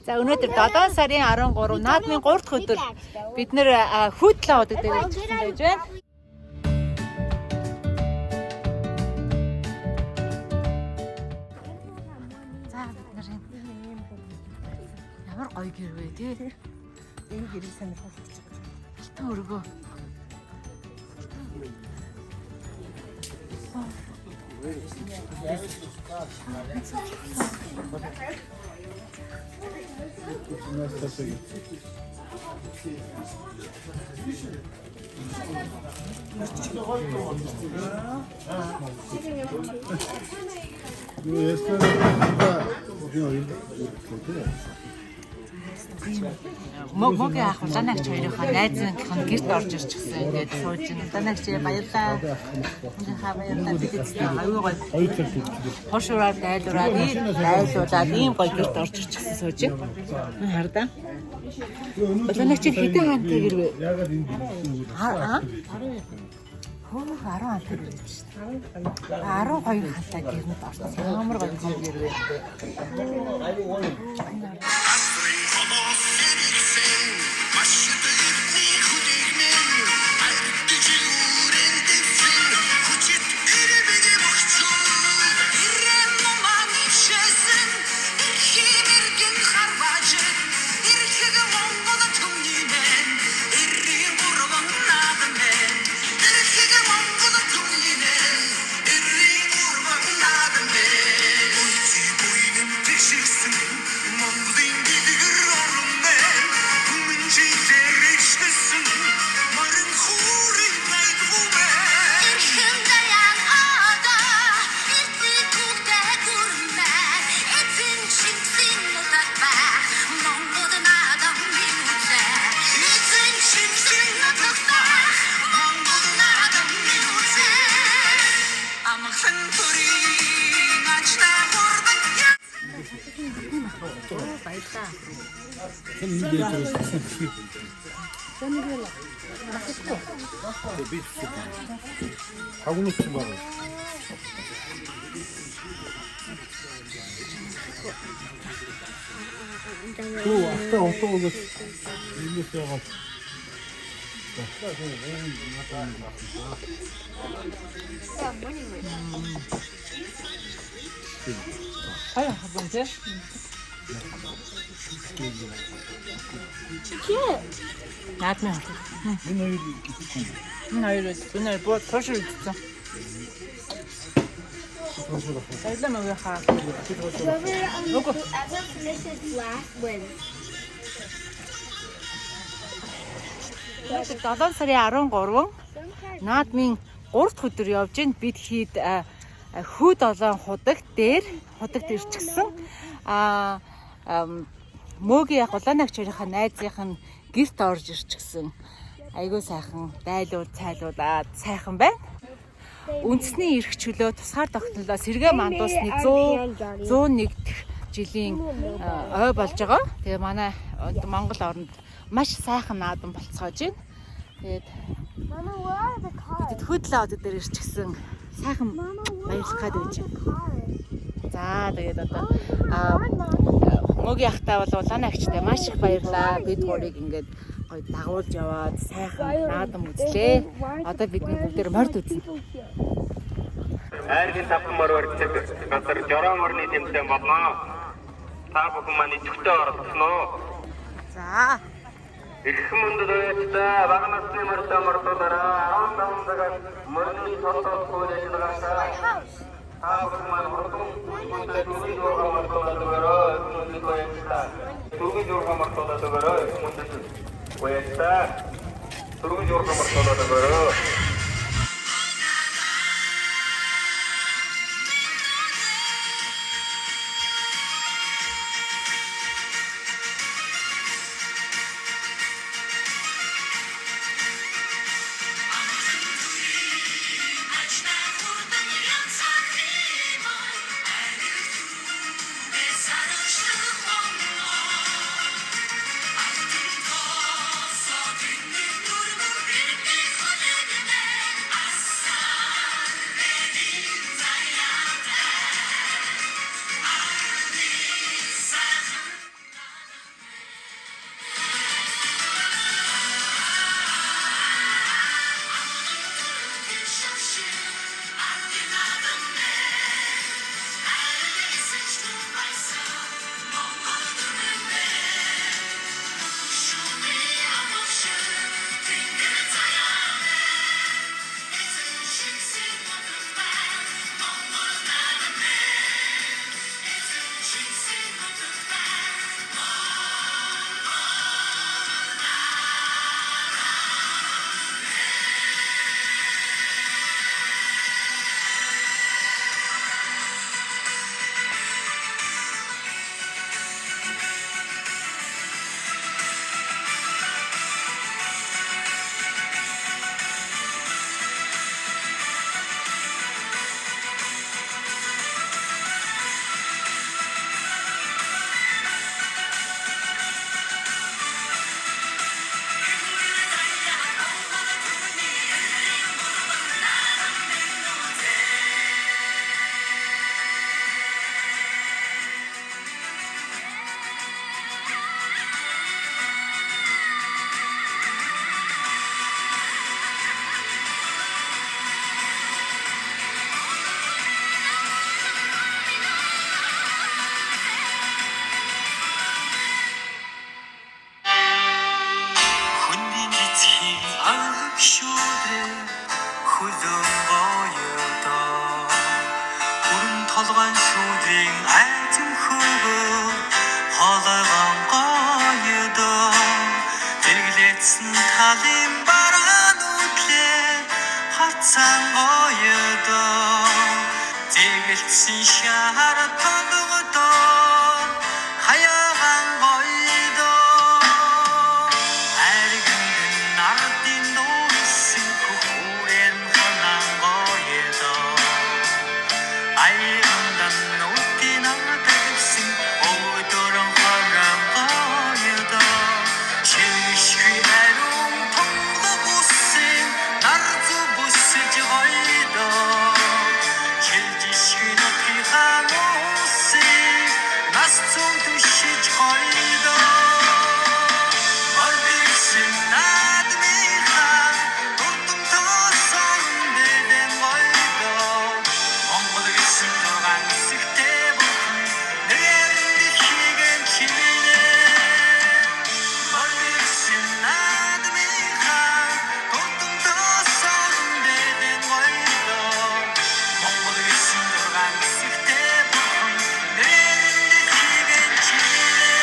За өнөөдөр 7 сарын 13 наадмын 3 дахь өдөр бид нэр хүйтлээ одод дээр ирчихсэн байж байна. За бид нар ямар гоё гэр вэ тий? Энэ гэрийг сонирхолтой гэж байна. Алтан өргөө. Могийн ах улаанагч хоёрынхаа найзынхаа гэрт орж ирчихсэн. Ингээд сууж ин улаанагч баярлаа. Хаа баярлаа бидээ аюу гоё. Хошураар дайлуулаад ийм гоё гэрт орж ирчихсэн сууж. Хардаа. Улаанагч хэдэн хантай гэрвэ? Аа. Хөө 10 хантай гэр гэж шүү дээ. 12 хантай гэрнэд орсон. Ямар гоё гэрвэ? Наадмын энэ хоёр бод тошир үзсэн. Баярлалаа мөгөө хаа. Whoever finishes last wins. 7 сарын 13 наадмын 3 дахь өдөр явж гин бид хэд хүүд олон худагт ирчихсэн. Мөгийн яг улаанагч хоёрынхаа найзынх нь гэрт орж ирчихсэн. Айгуу сайхан цайлуулаад сайхан байна. Үндэсний эрх чөлөө тусгаар тогтнолоо сэргээ мандуусны 101 дэх жилийн ой болж байгаа. Тэгээ манай Монгол оронд маш сайхан наадам болцоож байна. Тэгээд бид хөдлөө одод дээр ирчихсэн. Сайхан баярлах гээд байж байна. За тэгээд одоо мөгийн ахтай бол улаанагчтай маш их баярлаа. Бид гурыг ингээд гоё дагуулж яваад сайхан наадам үзлээ. Одоо бидний бүгдээр морд үзнэ. Айргийн тавмаар өрчөд газар жорон мөрний тэмцээн болно. Та бүхэн маань идэвхтэй оролцсноо. За. Их мөндөд өчтөө бага насны мөрдөө 15 цагаас мөрний толгой хөөж ажиллагаасаа та бүхэн маань хурдан түүний зураг мартуулаад өгөөрэй. Мөндөд баярлалаа. Түүний зураг мартуулаад өгөөрэй. Мөндөд баярлалаа. Түүний зураг мартуулаад өгөөрэй. шүүдрээ хөлөн гоёдоо бүрэн толгойн шүүдрийн айзэн хөвөө хоолойгон гоёдоо зэрэглээсэн талын бараан үтлээ хацсан гоёдоо зэгэлсэн шар толгодоо хаягаан гоёдоо ариганд нардын нуусан хөхүүрэн ханан гоёдоо аяндан нүтин атагсан өдөрөн харам гоёдоо шишгүй ариун тонлог үсэн нарзу бүсэж гоёдоо шилжишгүй нутгийн хамуусын нас цун түшиж гоёдоо Мордисэн наадмынхаа дурдам тоосон дэдэн гоёдоо Монгол гэсэн зургаан хэсэгтэй бүхэн нэрэн дэлхийгэн чимээнэ Мордисэн наадмынхаа дурдам тоосон дэдэн гоёдоо Монгол гэсэн зургаан хэсэгтэй бүхэн нэрэн дэлхийгэн чимээнэ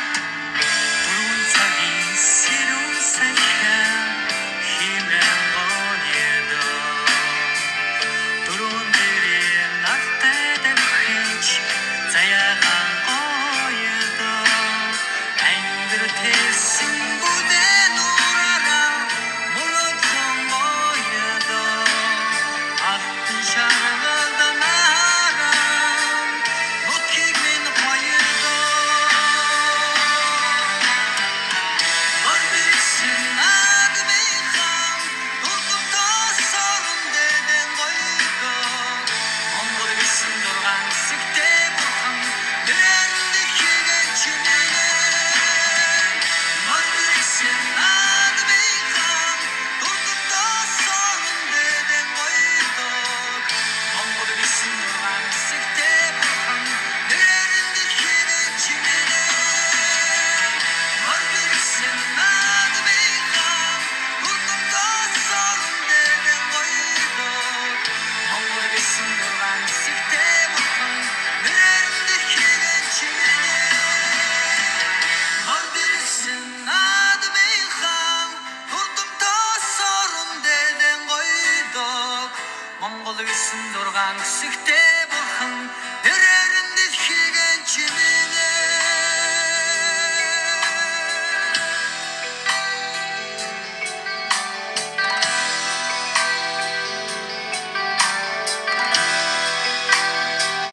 Дөрвөн цагийн сэрүүн сайхан химэн гоёдоо дөрвөн дээрээ нартай давхиж заяагаан гоёдоо ангир тэсэн бүдээ нураараа мөрөдлөн гоёдоо алтан шаргалдан нараа нутгийг минь гоёдоо Мордисэн наадмынхаа дурдам тоосон дэдэн гоёдоо Монгол гэсэн зургаан хэсэгтэй бүхэн нэрэн дэлхийгэн чимээнэ Мордисэн наадмынхаа дурдам тоосон дэдэн гоёдоо Монгол гэсэн зургаан хэсэгтэй бүхэн нэрэн дэлхийгэн чимээнэ Мордисэн наадмынхаа дурдам тоосон дэдэн гоёдоо Монгол гэсэн зургаан хэсэгтэй бүхэн нэрэн дэлхийгэн чимээнэ Мордисэн наадмынхаа дурдам тоосон дэдэн гоёдоо Монгол гэсэн зургаан хэсэгтэй бүхэн